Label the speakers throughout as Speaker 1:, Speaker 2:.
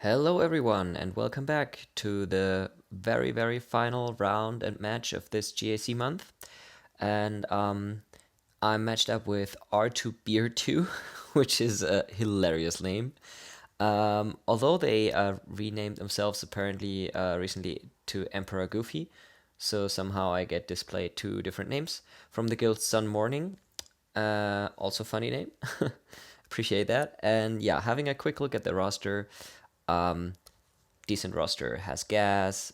Speaker 1: Hello everyone and welcome back to the very final round and match of this GAC month. And I'm matched up with R2 Beer 2, which is a hilarious name. Although they renamed themselves apparently recently to Emperor Goofy, so somehow I get displayed two different names from the guild Sun Morning. Also funny name. Appreciate that. And yeah, having a quick look at the roster. Um, Decent roster has Gas,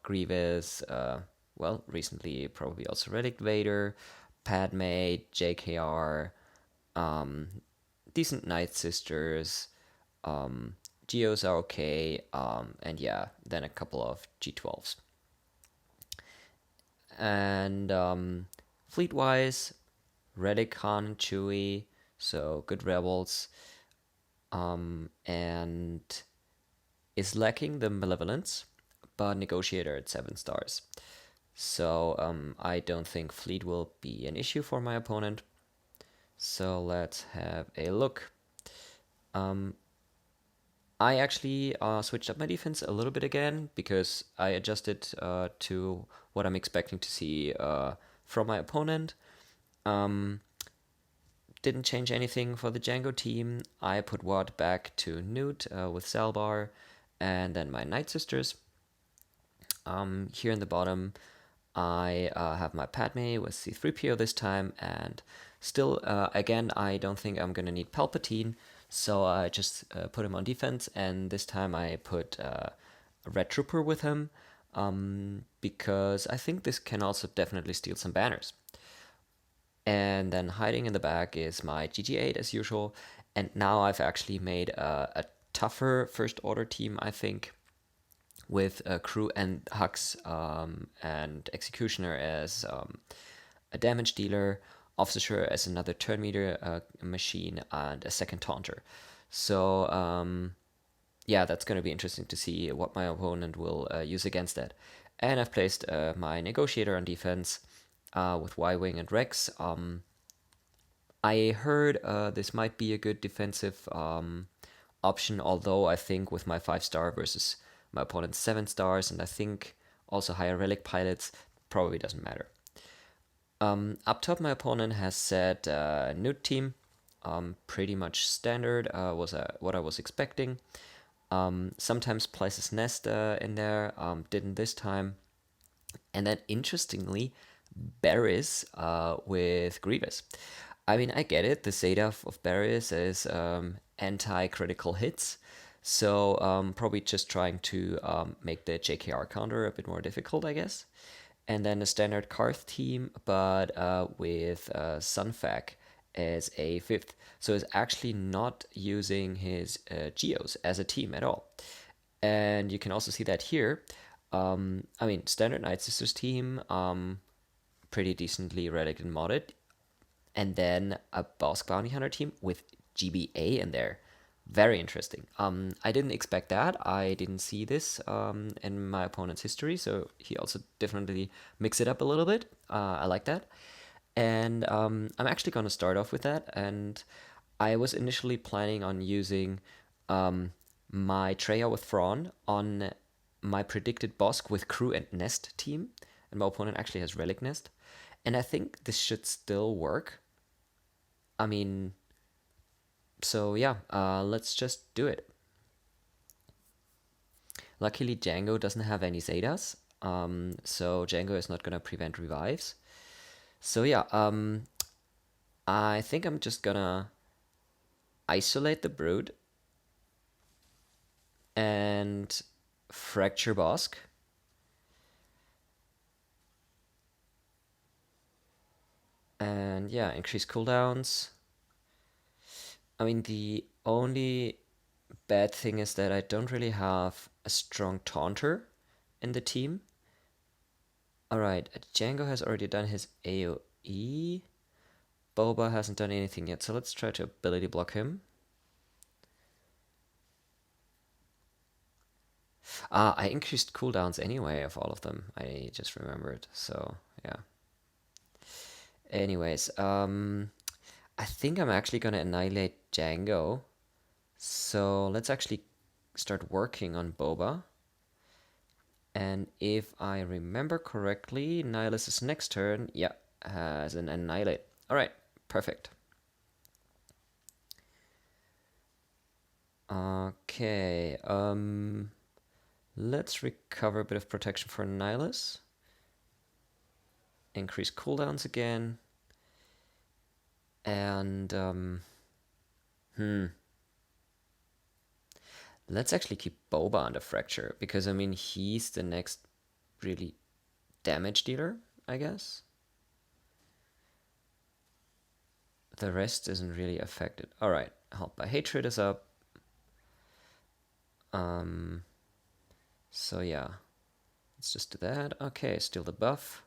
Speaker 1: Grievous, recently probably also Relic Vader, Padme, JKR, um, decent Night Sisters, Geos are okay, and yeah, then a couple of G12s. And fleet wise, Relic, Han, and Chewie, so good rebels, and is lacking the Malevolence, but Negotiator at 7 stars. So I don't think fleet will be an issue for my opponent. So let's have a look. I actually switched up my defense a little bit again because I adjusted to what I'm expecting to see from my opponent. Didn't change anything for the Django team. I put Watt back to Newt with Salbar, and then my Night Sisters. Here in the bottom, I have my Padme with C3PO this time, and still, again, I don't think I'm gonna need Palpatine, so I just put him on defense, and this time I put a Red Trooper with him, because I think this can also definitely steal some banners. And then hiding in the back is my GG8 as usual, and now I've actually made a tougher First Order team, I think, with Crew and Hux and Executioner as a damage dealer, Officer as another turn meter machine, and a second Taunter. So yeah, that's going to be interesting to see what my opponent will use against that. And I've placed my Negotiator on defense with Y-Wing and Rex. I heard this might be a good defensive option, although I think with my 5-star versus my opponent's 7 stars, and I think also higher relic pilots, probably doesn't matter. Up top, my opponent has set Newt team, pretty much standard, was what I was expecting. Sometimes places Nest in there, didn't this time. And then interestingly, Barris with Grievous. I mean, I get it. The Zeta of Barris is anti-critical hits, so probably just trying to make the JKR counter a bit more difficult, I guess. And then a standard Karth team, but with Sunfac as a 5th. So it's actually not using his Geos as a team at all. And you can also see that here. I mean, standard Night Sisters team, pretty decently relic and modded. And then a Bosk Bounty Hunter team with GBA in there. Very interesting. I didn't expect that. I didn't see this in my opponent's history, so he also definitely mixed it up a little bit. I like that. And I'm actually going to start off with that. And I was initially planning on using my Treya with Thrawn on my predicted Bosk with Crew and Nest team. And my opponent actually has Relic Nest. And I think this should still work. I mean, so yeah, let's just do it. Luckily, Django doesn't have any Zetas, so Django is not gonna prevent revives. So yeah, I think I'm just gonna isolate the Brood and fracture Bosk. And yeah, increase cooldowns. I mean, the only bad thing is that I don't really have a strong Taunter in the team. Alright, Django has already done his AoE. Boba hasn't done anything yet, so let's try to ability block him. I increased cooldowns anyway of all of them. I just remembered, so yeah. Anyways, I think I'm actually gonna annihilate Django. So let's actually start working on Boba. And if I remember correctly, Nihilus's next turn, yeah, has an Annihilate. Alright, perfect. Okay, let's recover a bit of protection for Nihilus. Increase cooldowns again. And, let's actually keep Boba under Fracture, because, I mean, he's the next really damage dealer, I guess. The rest isn't really affected. Alright, Help by Hatred is up. So yeah, let's just do that. Okay, steal the buff.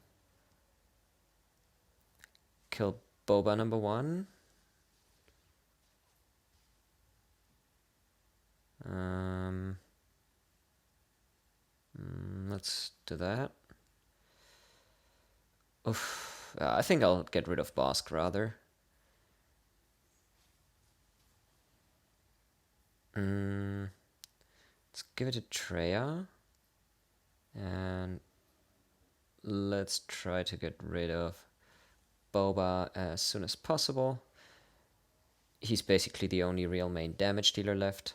Speaker 1: Kill Boba number 1. Let's do that. Oof. I think I'll get rid of Bosk rather. Let's give it to Treya. And let's try to get rid of Boba as soon as possible. He's basically the only real main damage dealer left.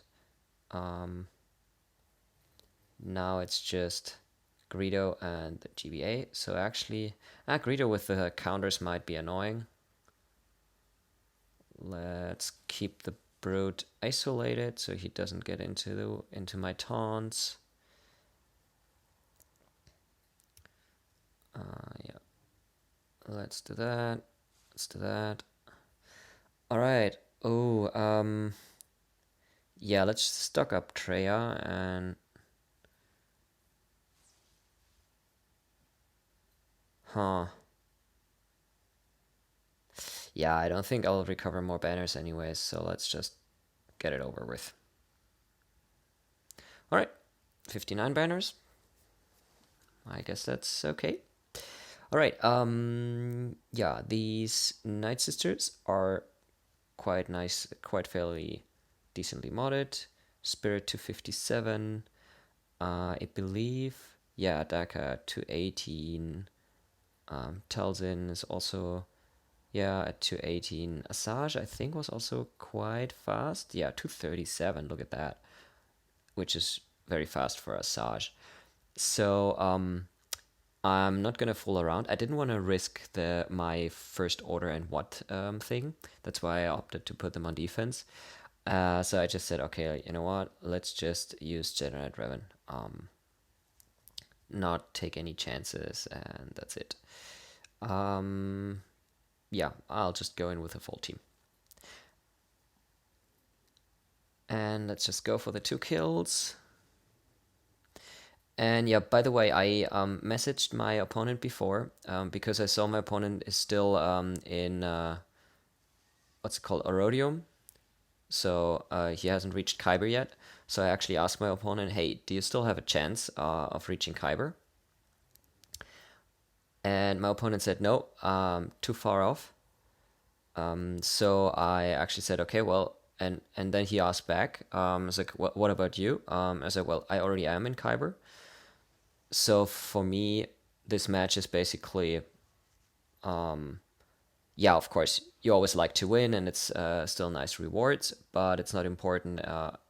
Speaker 1: Now it's just Greedo and the GBA. So actually, Greedo with the counters might be annoying. Let's keep the Brute isolated so he doesn't get into my taunts. Yeah, let's do that. Let's do that. All right. Oh, yeah. Let's stock up Treya and. Huh. Yeah, I don't think I'll recover more banners anyways, so let's just get it over with. Alright, 59 banners. I guess that's okay. Alright, yeah, these Night Sisters are quite nice, quite fairly decently modded. Spirit to 57, I believe, yeah, Daka to 18. Talzin is also, yeah, at 218. Asajj, I think, was also quite fast. Yeah, 237, look at that. Which is very fast for Asajj. So, I'm not gonna fool around. I didn't want to risk my first order and what thing. That's why I opted to put them on defense. So I just said, okay, you know what? Let's just use Generate Revan. Not take any chances, and that's it. Yeah, I'll just go in with a full team. And let's just go for the 2 kills. And yeah, by the way, I messaged my opponent before because I saw my opponent is still in what's it called, Erodium. So he hasn't reached Kyber yet. So I actually asked my opponent, hey, do you still have a chance of reaching Kyber? And my opponent said, no, too far off. So I actually said, okay, well, and then he asked back, I was like, what about you? I said, well, I already am in Kyber. So for me, this match is basically, yeah, of course, you always like to win, and it's still nice rewards, but it's not important,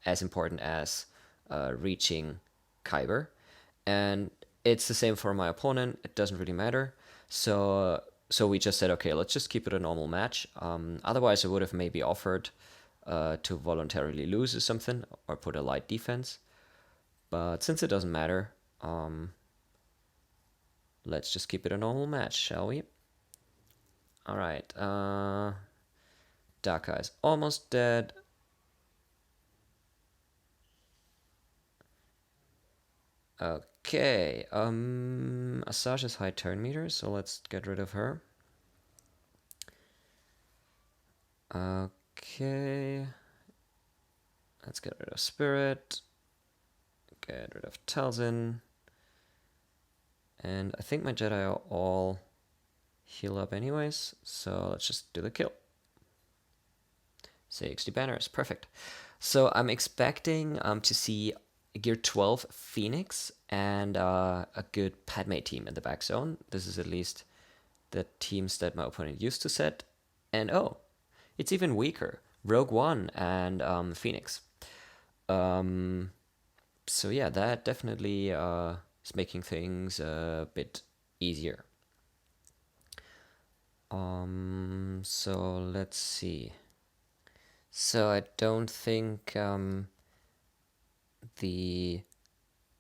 Speaker 1: as important as reaching Kyber. And it's the same for my opponent. It doesn't really matter. So we just said, okay, let's just keep it a normal match. Otherwise, I would have maybe offered to voluntarily lose or something, or put a light defense. But since it doesn't matter, let's just keep it a normal match, shall we? Alright, Daka is almost dead. Okay, Asajj has high turn meter, so let's get rid of her. Okay, let's get rid of Spirit. Get rid of Talzin. And I think my Jedi are all heal up anyways, so let's just do the kill. 60 banners, perfect. So I'm expecting to see Gear 12 Phoenix and a good Padme team in the back zone. This is at least the teams that my opponent used to set. And oh, it's even weaker. Rogue One and Phoenix. So yeah, that definitely is making things a bit easier. So let's see. So I don't think the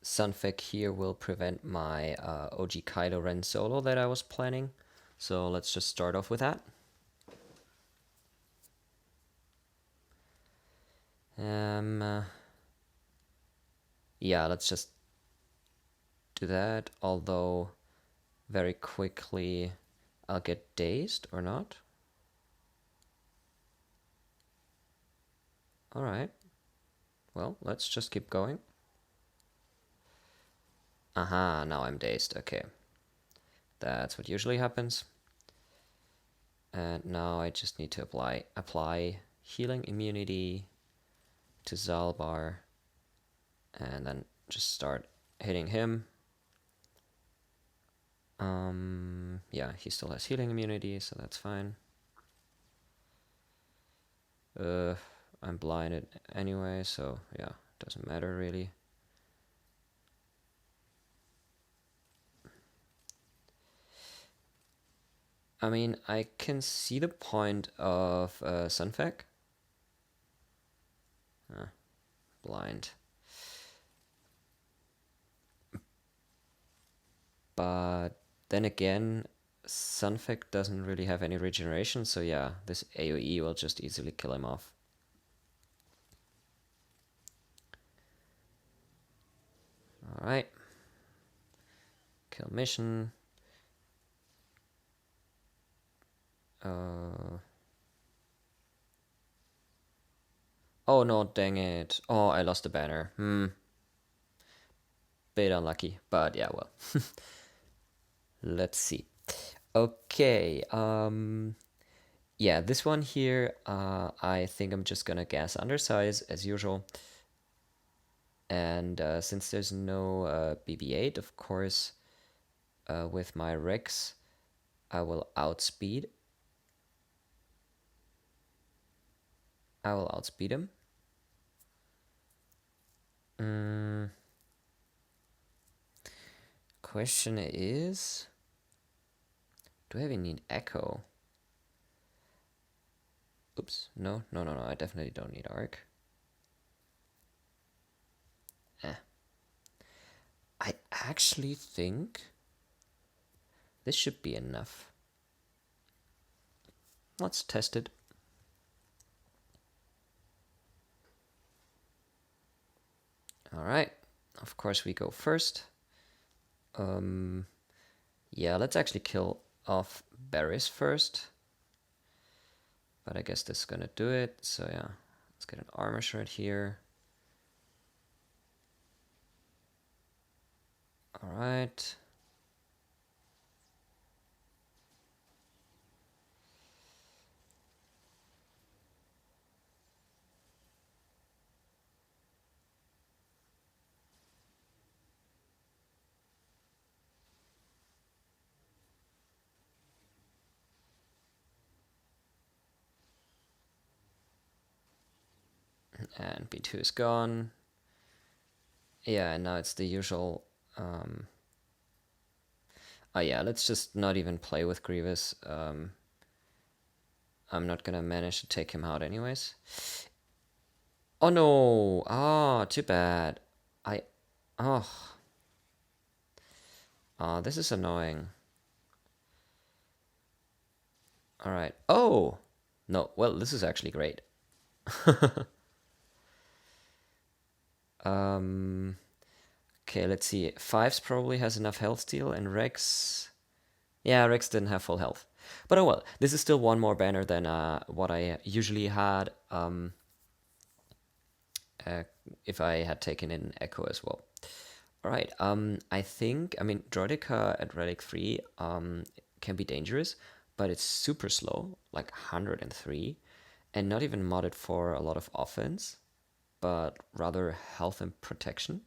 Speaker 1: Sunfec here will prevent my OG Kylo Ren solo that I was planning. So let's just start off with that. Yeah, let's just do that, although very quickly I'll get dazed or not. Alright, well, let's just keep going. Aha, now I'm dazed, okay. That's what usually happens. And now I just need to apply healing immunity to Zalbar, and then just start hitting him. Yeah, he still has healing immunity, so that's fine. I'm blinded anyway, so yeah, doesn't matter really. I mean, I can see the point of Sunfec. Blind. But then again, Sunfec doesn't really have any regeneration, so yeah, this AoE will just easily kill him off. Alright. Kill mission. Oh no, dang it. Oh, I lost the banner. Bit unlucky, but yeah, well. Let's see. Okay, yeah, this one here, I think I'm just gonna gas undersize as usual. And since there's no BB-8, of course, with my Rex, I will outspeed. Him. Question is, do I even need Echo? Oops, no, I definitely don't need Arc. I actually think this should be enough. Let's test it. Alright, of course we go first. Yeah, let's actually kill off Barris first. But I guess this is gonna do it, so yeah. Let's get an armor shard here. Alright. And B2 is gone. Yeah, and now it's the usual... Oh yeah, let's just not even play with Grievous. I'm not gonna manage to take him out anyways. Oh no! Ah, too bad. Oh. Ah, this is annoying. Alright. Oh! No, well, this is actually great. Okay, let's see. Fives probably has enough health steal, and Rex... Yeah, Rex didn't have full health. But oh well, this is still one more banner than what I usually had if I had taken in Echo as well. Alright, I mean, Droidica at Relic 3 can be dangerous, but it's super slow, like 103, and not even modded for a lot of offense. but rather health and protection.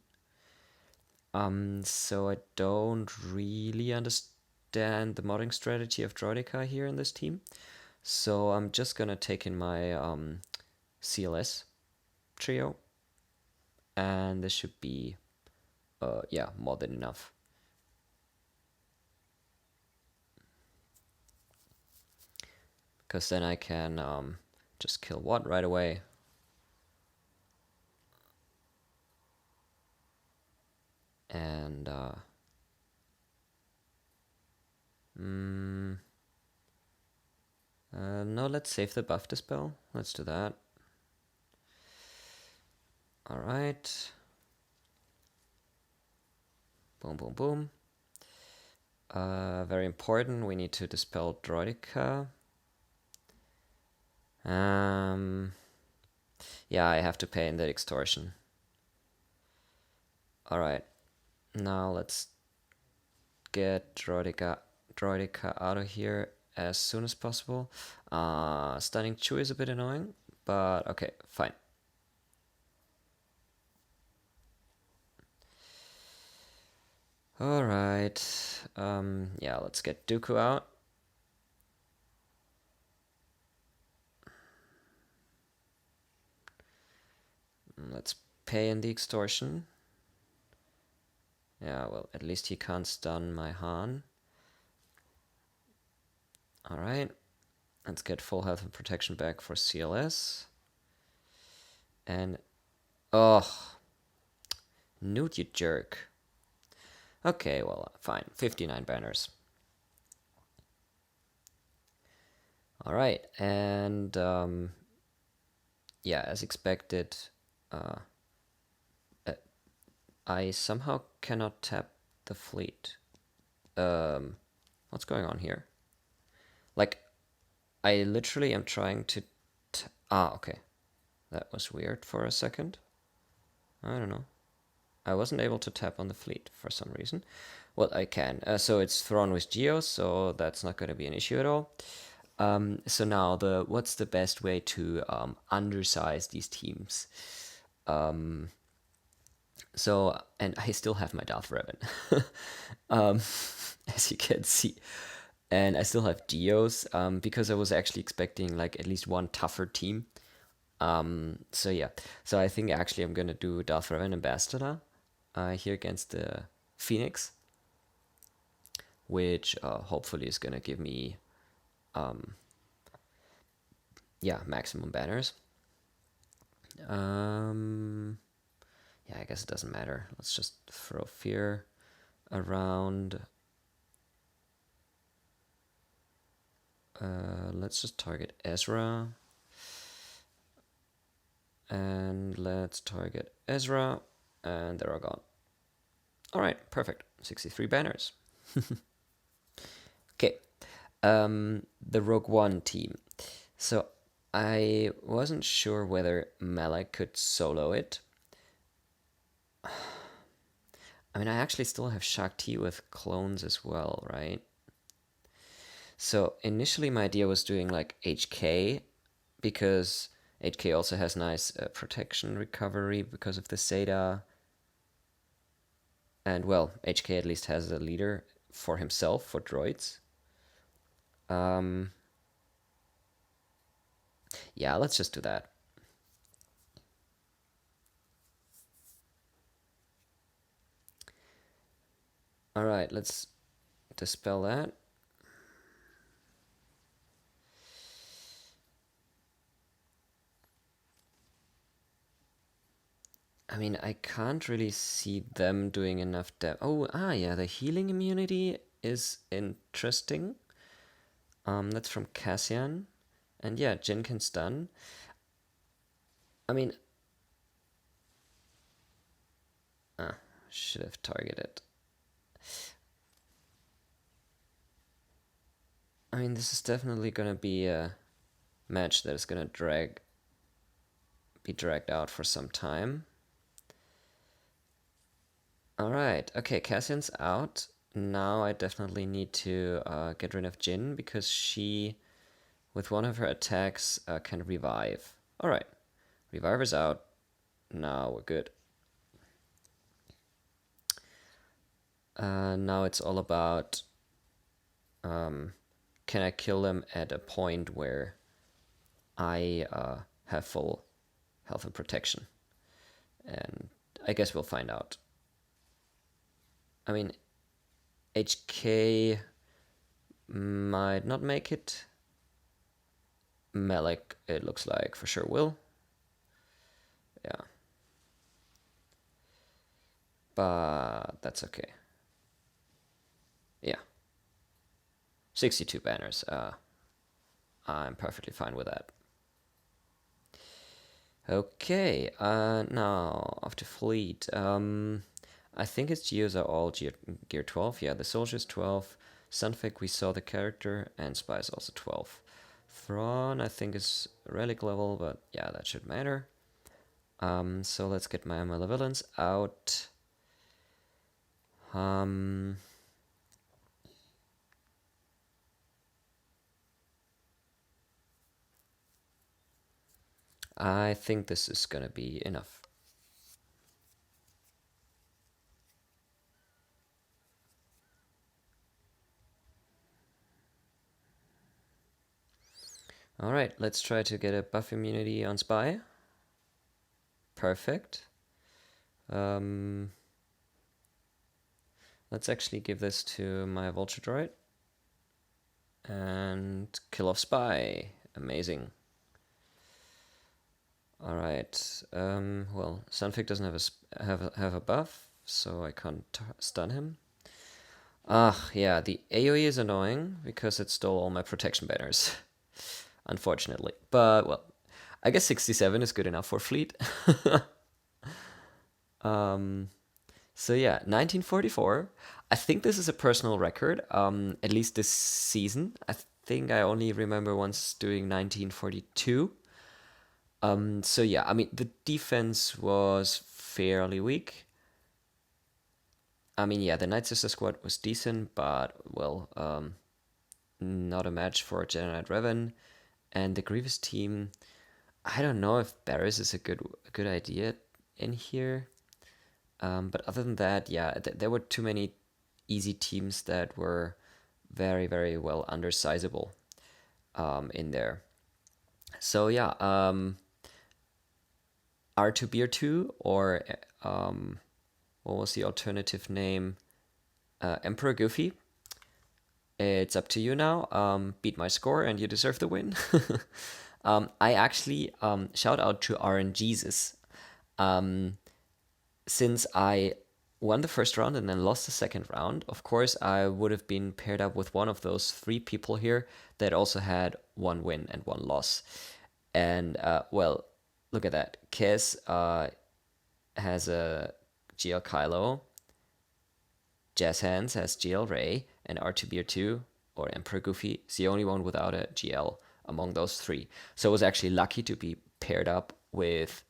Speaker 1: So I don't really understand the modding strategy of Droidica here in this team. So I'm just gonna take in my CLS trio, and this should be, yeah, more than enough. Because then I can just kill one right away. And no, let's save the buff dispel. Let's do that. All right. Boom, boom, boom. Very important. We need to dispel Droidica. Yeah, I have to pay in the extortion. All right. Now let's get Droidica out of here as soon as possible. Stunning Chew is a bit annoying, but okay, fine. All right. Yeah, let's get Dooku out. Let's pay in the extortion. Yeah, well, at least he can't stun my Han. Alright. Let's get full health and protection back for CLS. And... oh! Newt, you jerk. Okay, well, fine. 59 banners. Alright, and... yeah, as expected... I somehow cannot tap the fleet. What's going on here? Like, I literally am trying to... okay. That was weird for a second. I don't know. I wasn't able to tap on the fleet for some reason. Well, I can. So it's Thrawn with Geos, so that's not going to be an issue at all. So now, what's the best way to undersize these teams? So, and I still have my Darth Revan, as you can see. And I still have Geos, because I was actually expecting like at least one tougher team. So yeah, so I think actually I'm gonna do Darth Revan Ambassador here against the Phoenix, which hopefully is gonna give me, yeah, maximum banners. Yeah, I guess it doesn't matter. Let's just throw fear around. Let's just target Ezra. And let's target Ezra. And they're all gone. Alright, perfect. 63 banners. Okay. The Rogue One team. So I wasn't sure whether Malak could solo it. I mean, I actually still have Shakti with clones as well, right? So initially my idea was doing like HK, because HK also has nice protection recovery because of the Zeta. And well, HK at least has a leader for himself, for droids. Yeah, let's just do that. Alright, let's dispel that. I mean, I can't really see them doing enough damage. Oh, yeah, the healing immunity is interesting. That's from Cassian. And yeah, Jin can stun. I mean... should have targeted. I mean, this is definitely gonna be a match that is gonna be dragged out for some time. Alright, okay, Cassian's out. Now I definitely need to get rid of Jin, because she, with one of her attacks, can revive. Alright, Reviver's out. Now we're good. Now it's all about can I kill them at a point where I have full health and protection? And I guess we'll find out. I mean, HK might not make it. Malik, it looks like for sure will. Yeah. But that's okay. Yeah. 62 banners. I'm perfectly fine with that. Okay, now after fleet, I think its geos are all gear 12. Yeah, the soldier's 12. Sunfic, we saw the character, and Spy is also 12. Thrawn, I think, is relic level, but yeah, that should matter. So let's get my malevolence out. I think this is gonna be enough. Alright, let's try to get a buff immunity on Spy. Perfect. Let's actually give this to my Vulture Droid. And kill off Spy. Amazing. Alright, well, Sunfic doesn't have a buff, so I can't stun him. Yeah, the AoE is annoying because it stole all my protection banners. Unfortunately. But, well, I guess 67 is good enough for fleet. So yeah, 1944. I think this is a personal record, at least this season. I think I only remember once doing 1942. So yeah, I mean, the defense was fairly weak. I mean, yeah, the Night Sister squad was decent, but, well, not a match for Jedi Knight Revan. And the Grievous team, I don't know if Barris is a good idea in here. But other than that, yeah, there were too many easy teams that were very, very well undersizable in there. So yeah, R2-Beer2 or what was the alternative name? Emperor Goofy. It's up to you now. Beat my score and you deserve the win. I actually shout out to RNGesus. Since I won the first round and then lost the second round, of course, I would have been paired up with one of those 3 people here that also had 1 win and 1 loss. And, well, look at that. Kes has a GL Kylo, Jazz Hands has GL Ray, and R2-Beer2 or Emperor Goofy is the only one without a GL among those 3. So I was actually lucky to be paired up with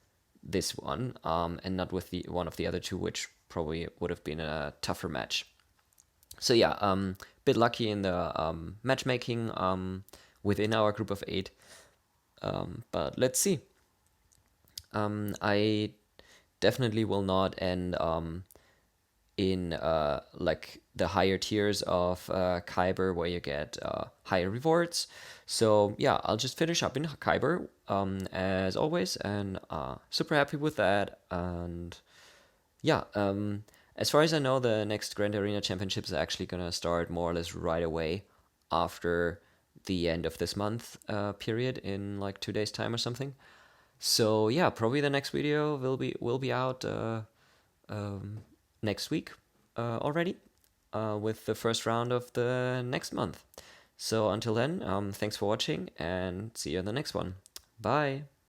Speaker 1: this one and not with the one of the other 2, which probably would have been a tougher match. So yeah, bit lucky in the matchmaking within our group of 8, but let's see. I definitely will not end in like the higher tiers of Kyber where you get higher rewards. So yeah, I'll just finish up in Kyber as always, and super happy with that. And yeah, as far as I know, the next Grand Arena Championships are actually gonna start more or less right away after the end of this month period in like 2 days time or something. So yeah, probably the next video will be out next week already with the first round of the next month. So until then, thanks for watching and see you in the next one. Bye.